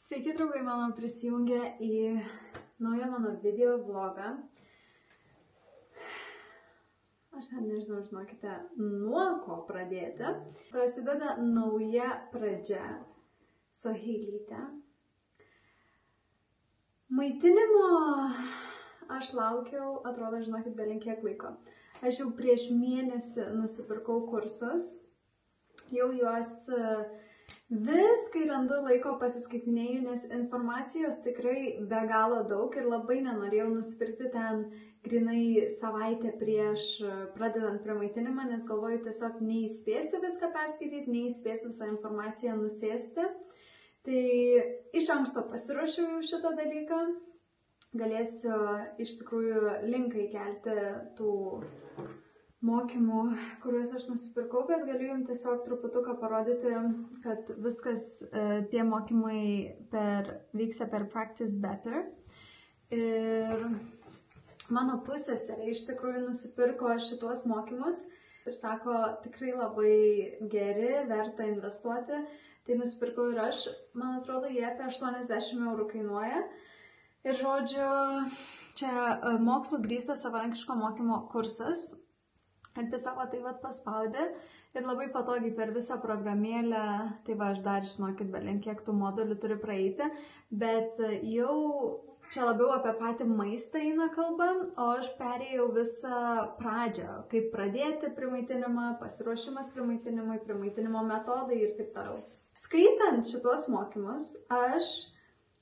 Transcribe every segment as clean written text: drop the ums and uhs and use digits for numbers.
Sveiki, draugai, mano prisijungė į naują mano video vlogą. Aš ten nežinau, žinokite, nuo ko pradėti. Prasideda nauja pradžia su Heilyte. Maitinimo aš laukiau, atrodo, žinokit, belenkiek laiko. Aš jau prieš mėnesį nusipirkau kursus. Jau juos vis, kai randu laiko pasiskaitinėju, nes informacijos tikrai be galo daug ir labai nenorėjau nusipirkti ten grinai savaitę prieš pradedant prie maitinimą, nes galvoju, tiesiog neįspėsiu viską perskaityti, neįspėsiu visą informaciją nusėsti. Tai iš anksto pasiruošiau šitą dalyką. Galėsiu iš tikrųjų linką įkelti tų mokymų, kuriuos aš nusipirkau, bet galiu jums tiesiog truputuką parodyti, kad viskas, tie mokymai vyksta per Practice Better. Ir mano pusseserė iš tikrųjų nusipirko šituos mokymus ir sako, tikrai labai geri, verta investuoti. Tai nusipirkau ir aš, man atrodo, jie apie 80 eurų kainuoja. Ir žodžiu, čia mokslo grįstas savarankiško mokymo kursas. Ir tiesiog tai paspaudė ir labai patogiai per visą programėlę, tai aš dar, žinokit, belenkiek tų modulių turiu praeiti, bet jau čia labiau apie patį maistą eina kalba, o aš perėjau visą pradžią, kaip pradėti primaitinimą, pasiruošimas primaitinimui, primaitinimo metodai ir taip toliau. Skaitant šitos mokymus, aš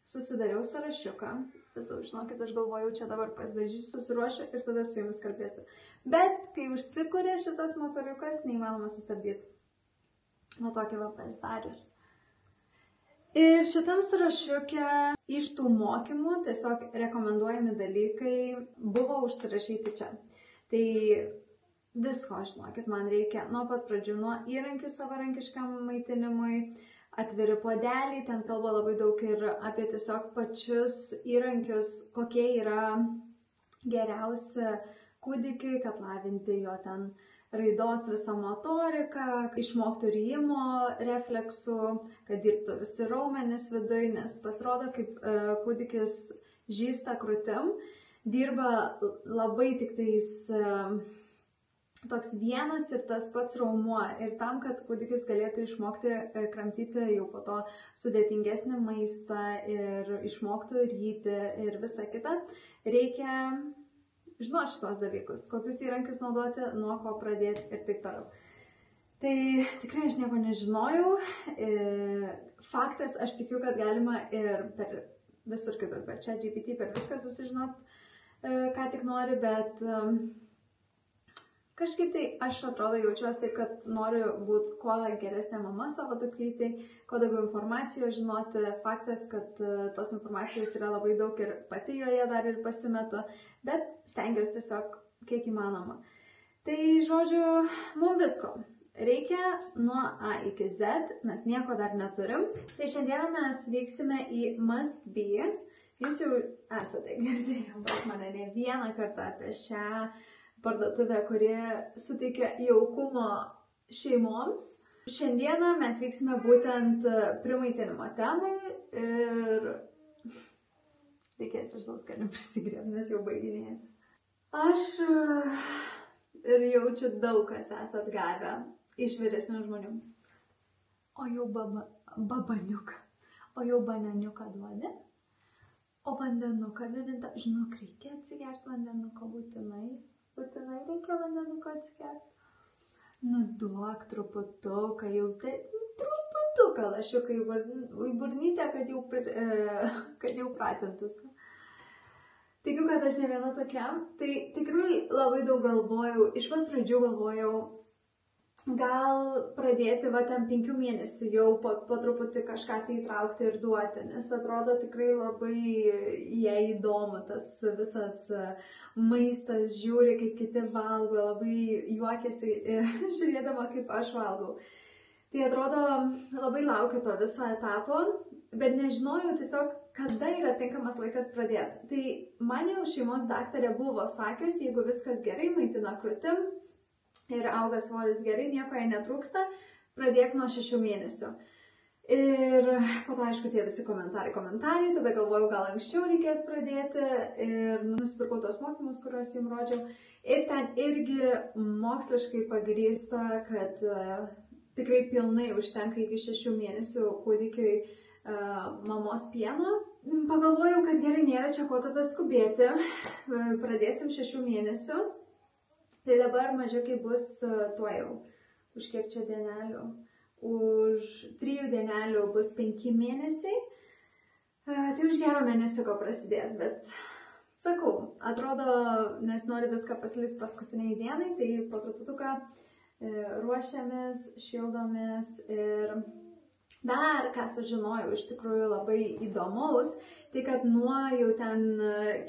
susidariau sąrašiuką. Tiesiog, žinokit, aš galvojau, čia dabar pasidažysiu, susiruošiu ir tada su jumis kalbėsiu. Bet kai užsikūrė šitas motoriukas, neįmanoma sustabdyti. Nuo tokio pasidarius. Ir šitam sąrašiuke iš tų mokymų tiesiog rekomenduojami dalykai buvo užsirašyti čia. Tai visko, žinokit, man reikia nuo pat pradžių, nuo įrankių savarankiškam maitinimui, atviri puodeliai, ten kalba labai daug ir apie tiesiog pačius įrankius, kokie yra geriausi kūdikiui, kad lavinti jo ten raidos visą motoriką, išmoktų ryjimo refleksų, kad dirbtų visi raumenys viduj, nes pasirodo, kaip kūdikis žįsta krūtim, dirba labai tik tais toks vienas ir tas pats raumuo. Ir tam, kad kūdikis galėtų išmokti kramtyti jau po to sudėtingesnį maistą ir išmoktų ryti ir visą kitą, reikia žinoti šitos dalykus, kokius įrankius naudoti, nuo ko pradėti ir taip toliau. Tai tikrai aš nieko nežinojau. Faktas, aš tikiu, kad galima ir per visur kitur, per ChatGPT, per viską susižinot, ką tik nori, bet kažkaip tai aš atrodo jaučiuosi taip, kad noriu būti kuo geresnė mama savo dukrytei, kuo daugiau informacijos žinoti. Faktas, kad tos informacijos yra labai daug ir pati joje dar ir pasimetu, bet stengiuosi tiesiog kiek įmanoma. Tai žodžiu, mums visko reikia nuo A iki Z, mes nieko dar neturim. Tai šiandieną mes vyksime į Must Be. Jūs jau esate girdėję pas mane ne vieną kartą apie šią parduotuvę, kuri suteikia jaukumo šeimoms. Šiandieną mes vyksime būtent primaitinimo temai ir reikės ir sauskelnių prisigriebti, nes jau baiginėjasi. Aš ir jaučiu daug kas esat gavę iš vyresnių žmonių. O jau babaniuką, o jau bananiuką duodi, o vandenuką virintą. Žinok, reikia atsigerti vandenuką būtinai. Būtinai reikia vandenuką atsigerti. Nu, duok truputuką, jau tai truputuką lašiuką į burnytę, kad jau pratintųsi. Tikiu, kad aš ne viena tokia. Tai tikrai labai daug galvojau, iš pat pradžių galvojau, gal pradėti ten 5 mėnesių jau po truputį kažką tai įtraukti ir duoti, nes atrodo tikrai labai jai įdomu tas visas maistas, žiūri, kaip kiti valgo, labai juokiasi žiūrėdama, kaip aš valgau. Tai atrodo, labai laukiu to viso etapo, bet nežinojau tiesiog, kada yra tinkamas laikas pradėti. Tai man jau šeimos daktarė buvo sakius, jeigu viskas gerai, maitina krūtim, ir auga svoris gerai, nieko jai netrūksta, pradėk nuo 6 mėnesių. Ir po to, aišku, tie visi komentarai, tada galvojau, gal anksčiau reikės pradėti ir nusipirkau tos mokymus, kuriuos jums rodžiau. Ir ten irgi moksliškai pagrįsta, kad tikrai pilnai užtenka iki 6 mėnesių kūdikiui mamos pieno. Pagalvojau, kad gerai, nėra čia ko tada skubėti, pradėsim 6 mėnesių. Tai dabar mažiukai bus tuo jau, už kiek čia dienelių. Už 3 dienelių bus 5 mėnesiai, tai už gero mėnesio prasidės, bet sakau, atrodo, nes noriu viską pasilikti paskutiniai dienai, tai po truputuką ruošiamės, šildomės ir dar, ką sužinojau, iš tikrųjų labai įdomaus, tai kad nuo jau ten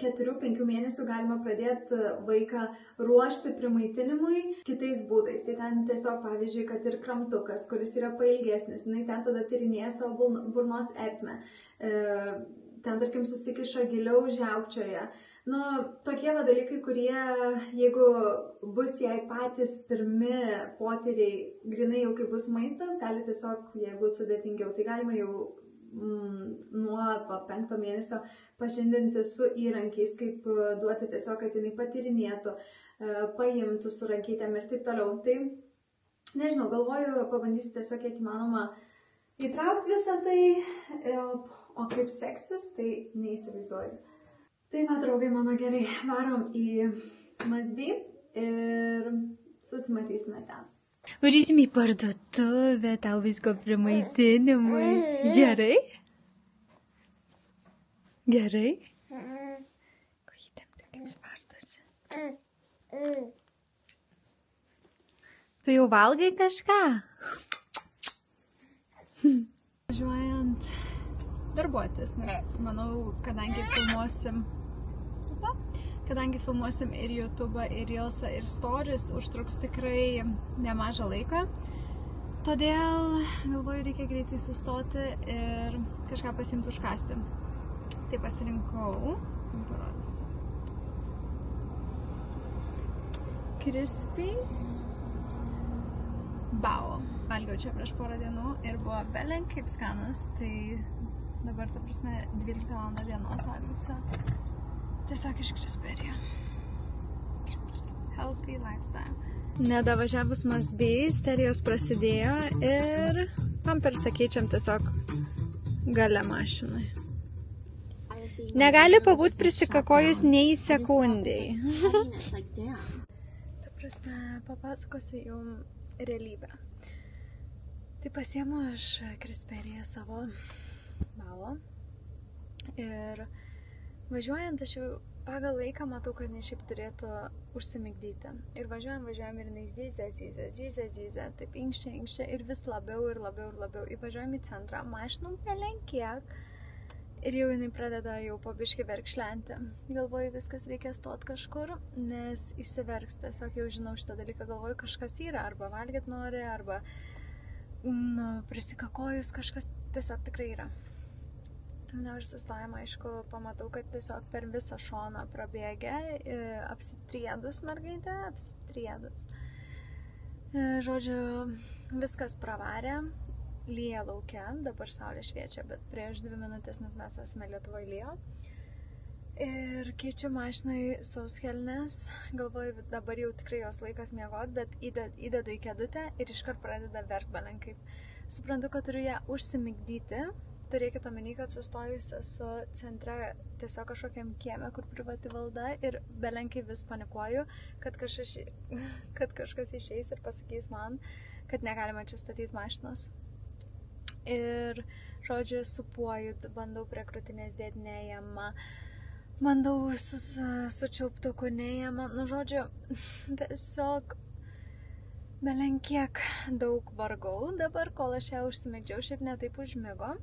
4-5 mėnesių galima pradėti vaiką ruošti primaitinimui kitais būdais. Tai ten tiesiog, pavyzdžiui, kad ir kramtukas, kuris yra pailgesnis, jinai ten tada tyrinėja savo burnos ertmę, ten, tarkim, susikiša giliau žiaukčioje. Nu, tokie dalykai, kurie, jeigu bus jai patys pirmi potyriai, grinai jau kaip bus maistas, gali tiesiog, jeigu būtų sudėtingiau, tai galima jau nuo 5 mėnesio pažindinti su įrankiais, kaip duoti tiesiog, kad jinai patyrinėtų, paimtų su rankytėm ir taip toliau. Tai, nežinau, galvoju, pabandysiu tiesiog kiek įmanoma įtraukti visą tai, o kaip seksis, tai neįsivaizduoju. Tai va, draugai mano, gerai, varom į Masby ir susimatysime ten. Varysim į parduotuvę, tau visko primaitinimui. Gerai? Gerai? Kojytėm tik kaip spartusi. Tai jau valgai kažką? Važiuojant darbuotis, nes manau, kadangi filmuosim ir YouTube, ir Reelsą, ir Stories, užtruks tikrai nemažą laiką. Todėl, galvoju, reikia greitai sustoti ir kažką pasiimti užkasti. Tai pasirinkau, parodysiu, Crispy Bao. Valgiau čia prieš porą dienų ir buvo belen kaip skanus, tai dabar, ta prasme, 12 val. Dienos valgysiu. Tiesiog iš Crispy'o. Healthy lifestyle. Nedavažiavus Masby, sterijos prasidėjo ir pampersą keičiam tiesiog gale mašinai. Negali pabūt prisikakojus nei sekundei. Ta prasme, papasakosiu jums realybę. Tai pasiemu aš Crispy'o savo Bao ir važiuojant aš jau pagal laiką matau, kad ne šiaip turėtų užsimigdyti. Ir važiuojam ir jinai zyzia, taip inkščia ir vis labiau. Įvažiuojam į centrą, mašinom belenkiek ir jau jinai pradeda jau po biškį verkšlenti. Galvoju, viskas reikia stot kažkur, nes įsiverks. Tiesiog jau žinau šitą dalyką, galvoju, kažkas yra, arba valgyt nori, arba prisikakojus kažkas tiesiog tikrai yra. Na, ir sustojam, aišku, pamatau, kad tiesiog per visą šoną prabėgė, apsitriedus mergaitė, apsitriedus. Žodžiu, viskas pravarė, lyja lauke, dabar saulė šviečia, bet prieš 2 minutės, nes mes esame Lietuvoje, lyjo. Ir keičiu mašinai sauskelnes, galvoju, dabar jau tikrai jos laikas miegot, bet įdedu į kėdutę ir iškart pradeda verkt belenkai. Suprantu, kad turiu ją užsimigdyti. Turėkit omeny, kad sustojus esu centre tiesiog kažkokiam kieme, kur privati valda ir belenkai vis panikuoju, kad kažkas išeis ir pasakys man, kad negalima čia statyti mašinos. Ir, žodžiu, supuoju, bandau prie krūtinės dėti neėjama, bandau su čiauptuku neėjama, žodžiu, tiesiog belenkiek daug vargau dabar, kol aš ją užsimigdžiau, šiaip ne taip užmigo.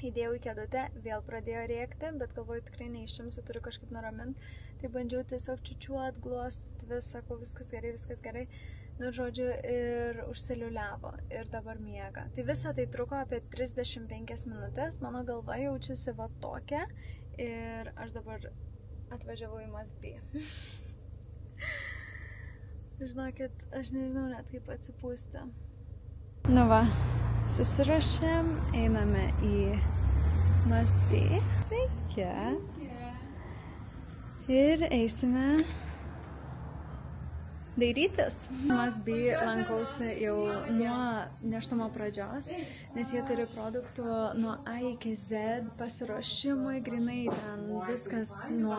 Įdėjau į kėdutę, vėl pradėjo rėkti, bet galvoju, tikrai neišimsiu, turiu kažkaip nuraminti. Tai bandžiau tiesiog čiučiuot, glostyti, sakau, viskas gerai. Nu, žodžiu, ir užsiliuliavo ir dabar miega. Tai visą tai truko apie 35 minutės, mano galva jaučiasi va tokia ir aš dabar atvažiavau į Masby. Žinokit, aš nežinau net kaip atsipūsti. Nu va, Susiruošėm, einame į Must Be. Sveiki. Ir eisime dairytis. Must Be lankausi jau nuo nėštumo pradžios, nes jie turi produktų nuo A iki Z pasiruošimui, grinai ten viskas nuo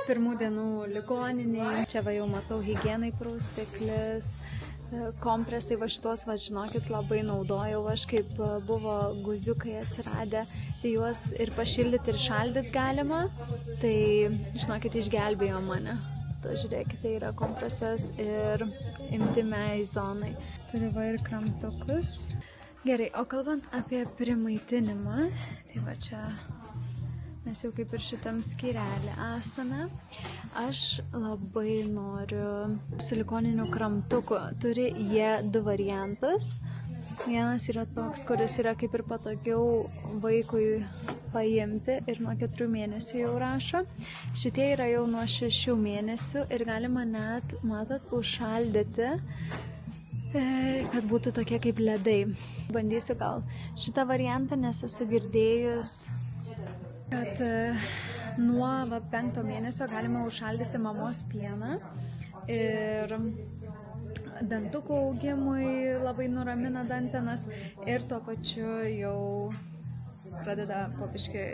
pirmų dienų ligoniniai. Čia va jau matau higienai prausiklis, kompresai, va šitos, va žinokit, labai naudojau aš, kaip buvo guziukai atsiradę, tai juos ir pašildyti, ir šaldyti galima, tai žinokit, išgelbėjo mane. To žiūrėkit, tai yra kompresas ir intymiai zonai. Turiu va ir kramtukus. Gerai, o kalbant apie primaitinimą, tai va čia mes jau kaip ir šitam skyrelį esame. Aš labai noriu silikoninių kramtukų. Turi jie 2 variantus. Vienas yra toks, kuris yra kaip ir patogiau vaikui paimti ir nuo 4 mėnesių jau rašo. Šitie yra jau nuo 6 mėnesių ir galima net, matot, užšaldyti, kad būtų tokie kaip ledai. Bandysiu gal šitą variantą, nes esu girdėjus, kad nuo 5 mėnesio galima užšaldyti mamos pieną ir dantukų augimui labai nuramina dantenas ir tuo pačiu jau pradeda po biškį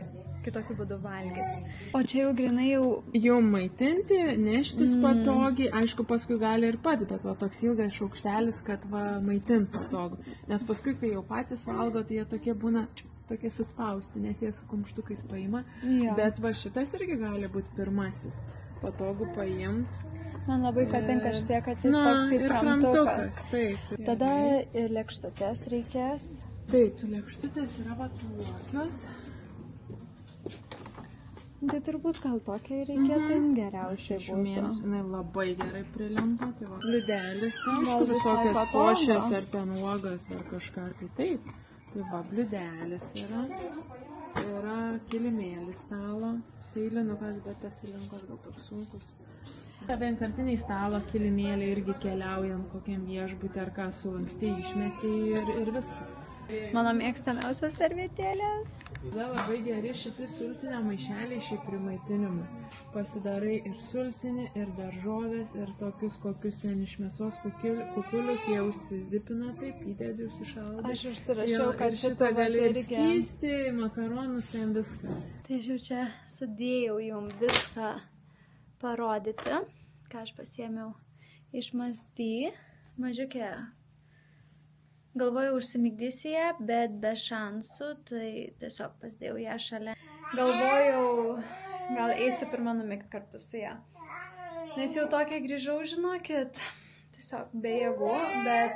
kitokiu būdu valgyti. O čia jau grinai jau maitinti, neštis patogiai, aišku, paskui gali ir pats, bet va toks ilgas šaukštelis, kad va maitint patogu. Nes paskui, kai jau patys valgo, tai jie tokie būna tokie suspausti, nes jie su kumštukais paima. Ja. Bet va šitas irgi gali būti pirmasis. Patogu paimti. Man labai patinka šitie, kad jis toks kaip kramtukas. Taip. Tada ir lėkštutės reikės. Taip, lėkštutės yra va tokios. Tai turbūt gal tokia reikėtų geriausiai būtų. Mėnesių, jinai labai gerai prilimpa. Tai va, bliudelis, kažkur visokios košės ar ten uogas ar kažką. Tai taip. Tai va, bliudelis yra. Yra kilimėlis stalo. Seilinukas, bet tas seilinukas gal toks sunkus. Vienkartiniai stalo kilimėliai irgi keliaujant kokiam viešbutį ar ką sulankstį išmetį ir viską. Mano mėgstamiausios servetėlės. Labai geri šitie sultinio maišeliai šiaip primaitinimui. Pasidarai ir sultinį, ir daržovės, ir tokius kokius ten iš mėsos kukulius, jie užsizipina taip, įdedi, užsišalda. Aš užsirašiau, kad šitą gali ir skysti, makaronus, ten viską. Tai aš jau čia sudėjau jums viską parodyti, ką aš pasiėmiau iš Must Be. Mažiukė. Galvojau užsimigdysiu ją, bet be šansų, tai tiesiog pasidėjau ją šalia. Galvojau, gal eisiu pirmą numigti kartu su ją. Nes jau tokia grįžau, žinokit, tiesiog be jėgų, bet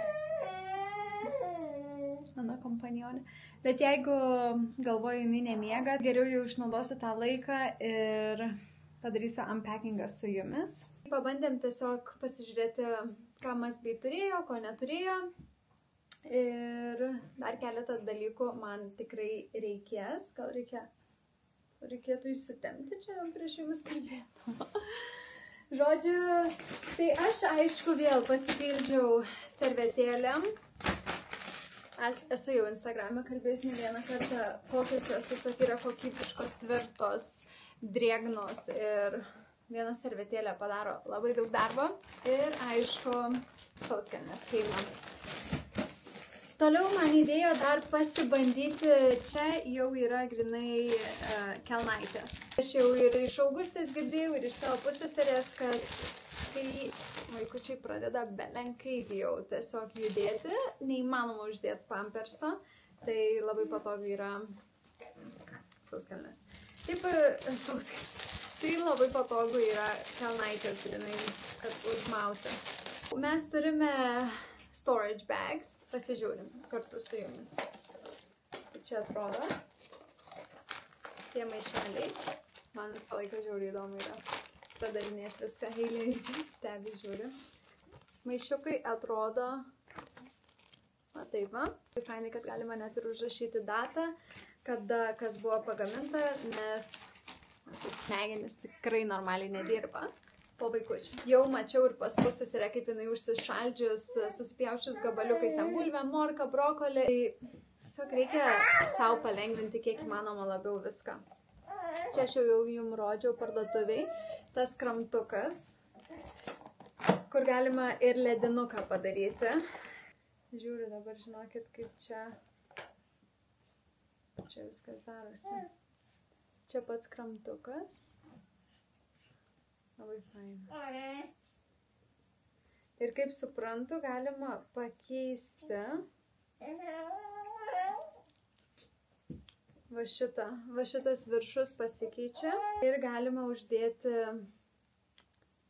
mano kompanionė. Bet jeigu galvoju, jinai nemiega, geriau jau išnaudosiu tą laiką ir padarysiu unpackingą su jumis. Pabandėm tiesiog pasižiūrėti, ką Must Be turėjo, ko neturėjo. Ir dar keletą dalykų man tikrai reikės. Gal reikėtų įsitempti čia prieš jumis kalbėdama. Žodžiu, tai aš aišku vėl pasipildžiau servetėlėm. Esu jau Instagram'e kalbėjus ne vieną kartą, kokios jos tiesiog yra kokybiškos, tvirtos, drėgnos ir viena servetėlė padaro labai daug darbo. Ir aišku, sauskelnes keima. Toliau man įdėjo dar pasibandyti, čia jau yra grinai kelnaitės. Aš jau ir iš Augustės girdėjau, ir iš savo pusseserės, kad kai vaikučiai pradeda belenkaip jau tiesiog judėti, neįmanoma uždėti pamperso, tai labai patogu yra sauskelnes. Taip, tai labai patogu yra kelnaitės grinai, kad užmauti. Mes turime storage bags, pasižiūrim kartu su jumis. Kaip čia atrodo. Tie maišeliai. Man visą laiką žiauriai įdomu yra padarinėti viską. Heilė stebi žiūri. Maišiukai atrodo, va taip va. Tai fainai, kad galima net ir užrašyti datą, kada kas buvo pagaminta, nes mūsų smegenys tikrai normaliai nedirba. po vaikučių. Jau mačiau ir pas pusseserę, kaip jinai užsišaldžius, susipjaušius gabaliukais, ten bulvę, morką, brokolį. Tai tiesiog reikia savo palengvinti kiek įmanoma labiau viską. Čia aš jau jums rodžiau parduotuviai, tas kramtukas, kur galima ir ledinuką padaryti. Žiūriu dabar, žinokit, kaip čia viskas darosi. Čia pats kramtukas. Labai fainas. Ir kaip suprantu, galima pakeisti va šitas viršus pasikeičia ir galima uždėti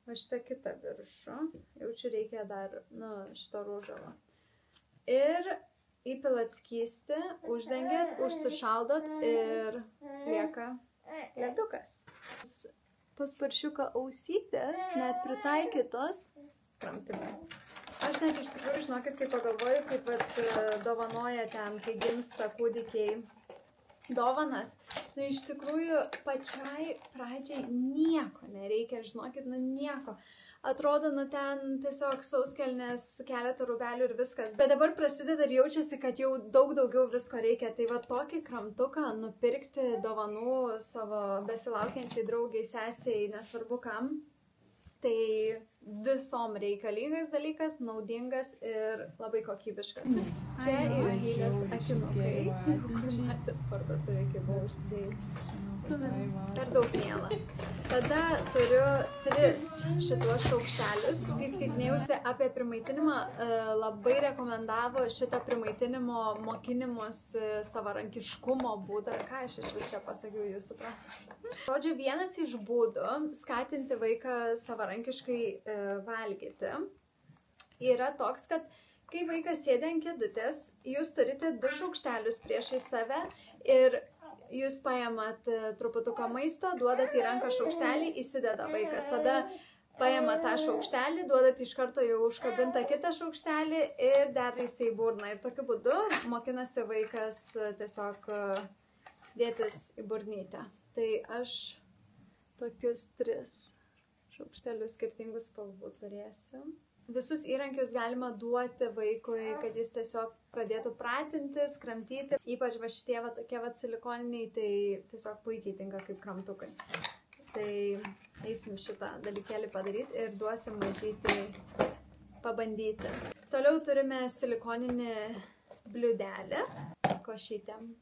va šitą kitą viršų. Jaučiu reikia dar, šito rūžavo. Ir įpilat skystį, uždengiat, užsišaldot ir lieka ledukas. Pas paršiuką ausytės net pritaikytos kramtimui. Aš net iš tikrųjų, žinokit, kai pagalvoju, kaip dovanoja ten, kai gimsta kūdikiai dovanas, iš tikrųjų pačiai pradžiai nieko nereikia, žinokit, nieko. Atrodo, ten tiesiog sauskelnės, keletą rūbelių ir viskas. Bet dabar prasideda ir jaučiasi, kad jau daug daugiau visko reikia. Tai va tokį kramtuką nupirkti dovanų savo besilaukiančiai draugiai, sesiai, nesvarbu kam. Tai visom reikalingas dalykas, naudingas ir labai kokybiškas. Čia yra gėlės akinukai, kur matėt parduotuvėje, kai buvau užsidėjus. Per daug miela. Tada turiu 3 šituos šaukštelius. Kai skaitinėjusi apie primaitinimą, labai rekomendavo šitą primaitinimo mokinimus savarankiškumo būdą. Ką aš iš vis čia pasakiau, jūs suprantate? Žodžiu, vienas iš būdų skatinti vaiką savarankiškai valgyti yra toks, kad kai vaikas sėdi ant kėdutės, jūs turite 2 šaukštelius priešai save ir jūs paėmat truputuką maisto, duodat į ranką šaukštelį, įsideda vaikas. Tada paėmat tą šaukštelį, duodat iš karto jau užkabintą kitą šaukštelį ir deda į burną. Ir tokiu būdu mokinasi vaikas tiesiog dėtis į burnytę. Tai aš tokius 3 šaukštelius skirtingus spalvų turėsiu. Visus įrankius galima duoti vaikui, kad jis tiesiog pradėtų pratintis, kramtyti. Ypač va šitie tokie silikoniniai, tai tiesiog puikiai tinka kaip kramtukai. Tai eisim šitą dalykėlį padaryti ir duosim mažytį pabandyti. Toliau turime silikoninį bliūdelį košytėm.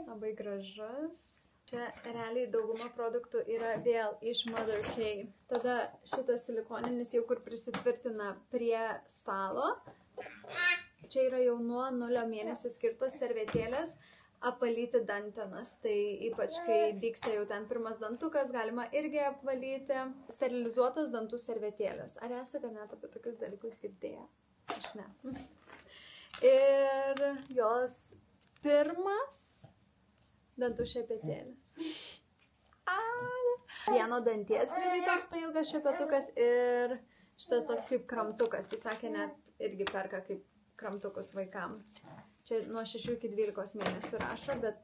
Labai gražus. Čia realiai dauguma produktų yra vėl iš Mother K. Tada šitas silikoninis jau kur prisitvirtina prie stalo. Čia yra jau nuo 0 mėnesių skirtos servetėlės apvalyti dantenas. Tai ypač kai dygsta jau ten pirmas dantukas, galima irgi apvalyti. Sterilizuotos dantų servetėlės. Ar esate net apie tokius dalykus girdėję? Aš ne. Ir jos pirmas dantų šepetėlis. Vieno danties grinai toks pailgas šepetukas ir šitas toks kaip kramtukas. Tai sakė, net irgi perka kaip kramtukus vaikam. Čia nuo 6 iki 12 mėnesių rašo, bet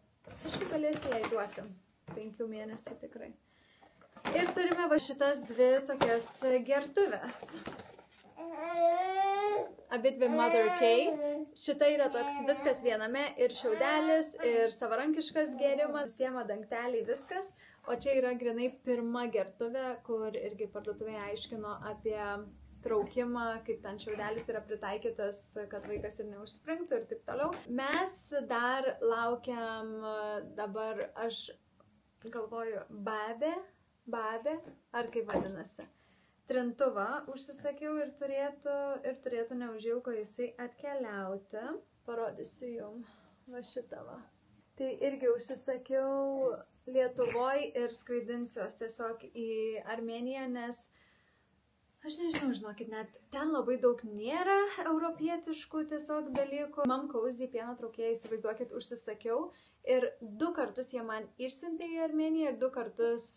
aš galėsiu jai duoti. 5 mėnesių tikrai. Ir turime va šitas 2 tokias gertuvės. Abidvi Mother K. Šita yra toks viskas viename ir šiaudelis, ir savarankiškas gėrimas, siema dangteliai, viskas. O čia yra grinai pirma gertuvė, kur irgi parduotuvėje aiškino apie traukimą, kaip ten šiaudelis yra pritaikytas, kad vaikas ir neužspringtų ir taip toliau. Mes dar laukiam dabar, aš galvoju, babė, ar kaip vadinasi. Trintuvą užsisakiau ir turėtų neužilgo jisai atkeliauti. Parodysiu jums va šitą va. Tai irgi užsisakiau Lietuvoj ir skraidinsiuos tiesiog į Armėniją, nes aš nežinau, žinokit, net ten labai daug nėra europietiškų tiesiog dalykų. Mom Cozy pieno traukėją, įsivaizduokit, užsisakiau. Ir 2 kartus jie man išsiuntė į Armėniją ir 2 kartus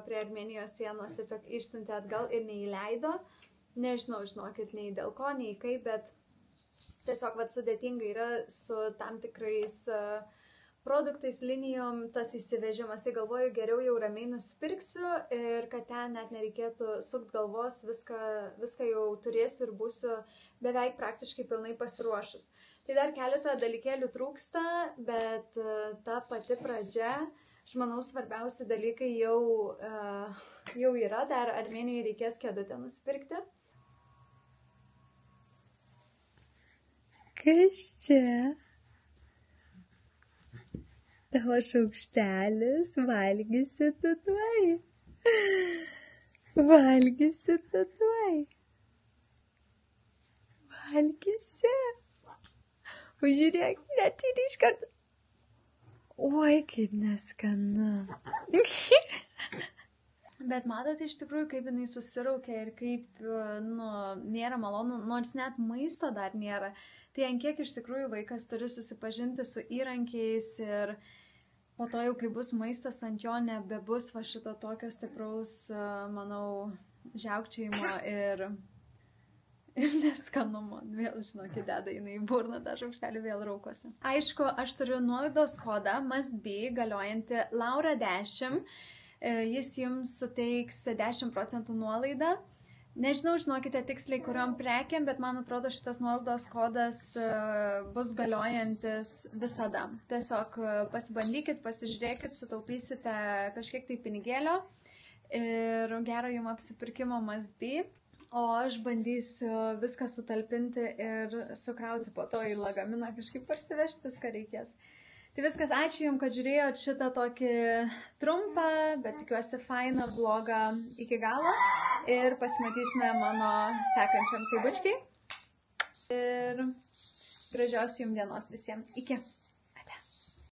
prie Armėnijos sienos tiesiog išsiuntė atgal ir neįleido. Nežinau, žinokit, nei dėl ko, nei kaip, bet tiesiog sudėtinga yra su tam tikrais produktais, linijom tas įsivežimas. Tai galvoju, geriau jau ramiai nusipirksiu ir kad ten net nereikėtų sukt galvos, viską jau turėsiu ir būsiu beveik praktiškai pilnai pasiruošus. Tai dar keletą dalykėlių trūksta, bet ta pati pradžia, aš manau, svarbiausi dalykai jau yra, dar Armėnijai reikės kėdutę nusipirkti. Kas čia? Tavo šaukštelis, valgysi tu tuoj. Valgysi tu tuoj. Valgysi. Žiūrėk, net ir iš karto. Oi, kaip neskanu. Bet matote iš tikrųjų, kaip jinai susiraukia ir kaip, nėra malonu, nors net maisto dar nėra. Tai ant kiek iš tikrųjų vaikas turi susipažinti su įrankiais ir po to jau, kai bus maistas, ant jo nebebus va šito tokio stipraus, manau, žiaukčiajimo ir neskanumo. Vėl, žinokit, deda jinai į burną, tą šaukštelį vėl raukosi. Aišku, aš turiu nuolaidos kodą Must Be galiojantį Laura 10. Jis jums suteiks 10% nuolaidą. Nežinau, žinokite tiksliai, kuriom prekiam, bet man atrodo šitas nuolaidos kodas bus galiojantis visada. Tiesiog pasibandykit, pasižiūrėkit, sutaupysite kažkiek tai pinigėlio ir gero jums apsipirkimo Must Be. O aš bandysiu viską sutalpinti ir sukrauti po to į lagaminą, kažkaip parsivežti, viską reikės. Tai viskas, ačiū Jums, kad žiūrėjot šitą tokį trumpą, bet tikiuosi fainą vlogą iki galo ir pasimatysime mano sekančiam taibučkiai. Ir gražios Jums dienos visiems. Iki.